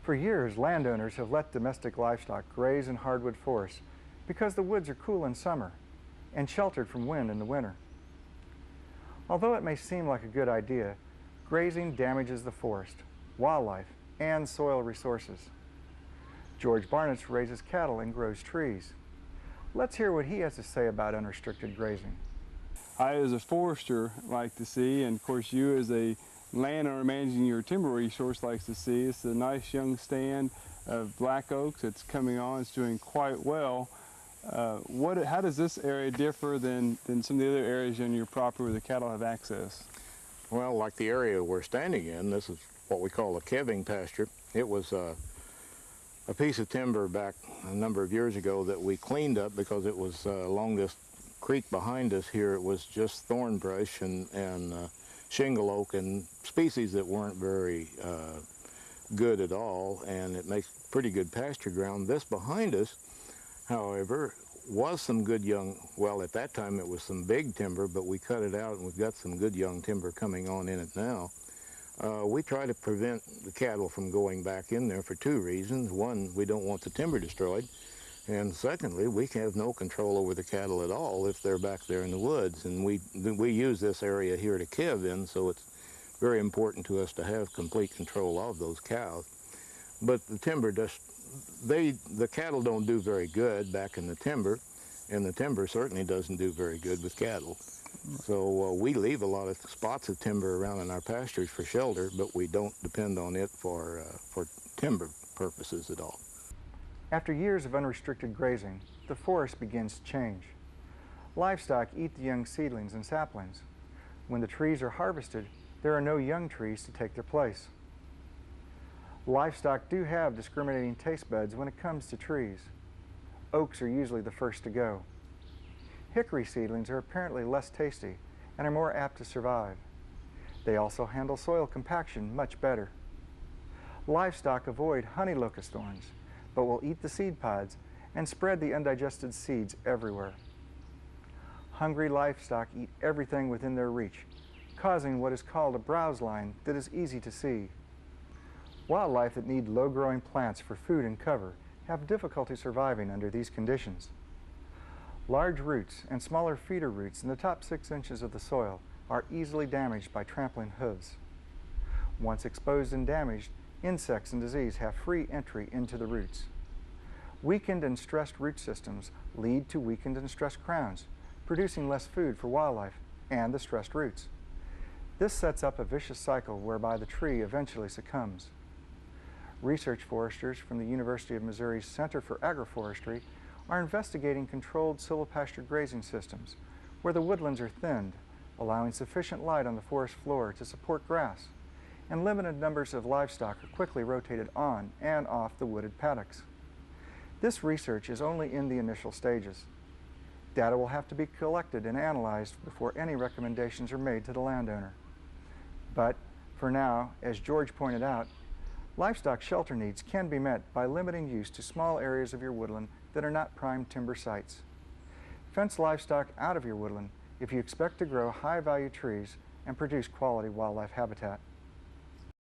For years, landowners have let domestic livestock graze in hardwood forests because the woods are cool in summer and sheltered from wind in the winter. Although it may seem like a good idea, grazing damages the forest, wildlife, and soil resources. George Barnett raises cattle and grows trees. Let's hear what he has to say about unrestricted grazing. I, as a forester, like to see, and of course you as a landowner managing your timber resource likes to see, it's a nice young stand of black oaks that's coming on. It's doing quite well. How does this area differ than some of the other areas on your property where the cattle have access? Well, like the area we're standing in, this is what we call a calving pasture. It was a piece of timber back a number of years ago that we cleaned up because it was along this creek behind us here. It was just thorn brush and shingle oak and species that weren't very good at all, and it makes pretty good pasture ground. This behind us, however, was some good young, well, at that time it was some big timber, but we cut it out and we've got some good young timber coming on in it now. We try to prevent the cattle from going back in there for two reasons. One, we don't want the timber destroyed, and secondly, we have no control over the cattle at all if they're back there in the woods. And we use this area here to calve in, so it's very important to us to have complete control of those cows. But the timber the cattle don't do very good back in the timber, and the timber certainly doesn't do very good with cattle. So we leave a lot of spots of timber around in our pastures for shelter, but we don't depend on it for timber purposes at all. After years of unrestricted grazing, the forest begins to change. Livestock eat the young seedlings and saplings. When the trees are harvested, there are no young trees to take their place. Livestock do have discriminating taste buds when it comes to trees. Oaks are usually the first to go. Hickory seedlings are apparently less tasty and are more apt to survive. They also handle soil compaction much better. Livestock avoid honey locust thorns, but will eat the seed pods and spread the undigested seeds everywhere. Hungry livestock eat everything within their reach, causing what is called a browse line that is easy to see. Wildlife that need low-growing plants for food and cover have difficulty surviving under these conditions. Large roots and smaller feeder roots in the top 6 inches of the soil are easily damaged by trampling hooves. Once exposed and damaged, insects and disease have free entry into the roots. Weakened and stressed root systems lead to weakened and stressed crowns, producing less food for wildlife and the stressed roots. This sets up a vicious cycle whereby the tree eventually succumbs. Research foresters from the University of Missouri's Center for Agroforestry are investigating controlled silvopasture grazing systems where the woodlands are thinned, allowing sufficient light on the forest floor to support grass, and limited numbers of livestock are quickly rotated on and off the wooded paddocks. This research is only in the initial stages. Data will have to be collected and analyzed before any recommendations are made to the landowner. But for now, as George pointed out, livestock shelter needs can be met by limiting use to small areas of your woodland that are not prime timber sites. Fence livestock out of your woodland if you expect to grow high-value trees and produce quality wildlife habitat.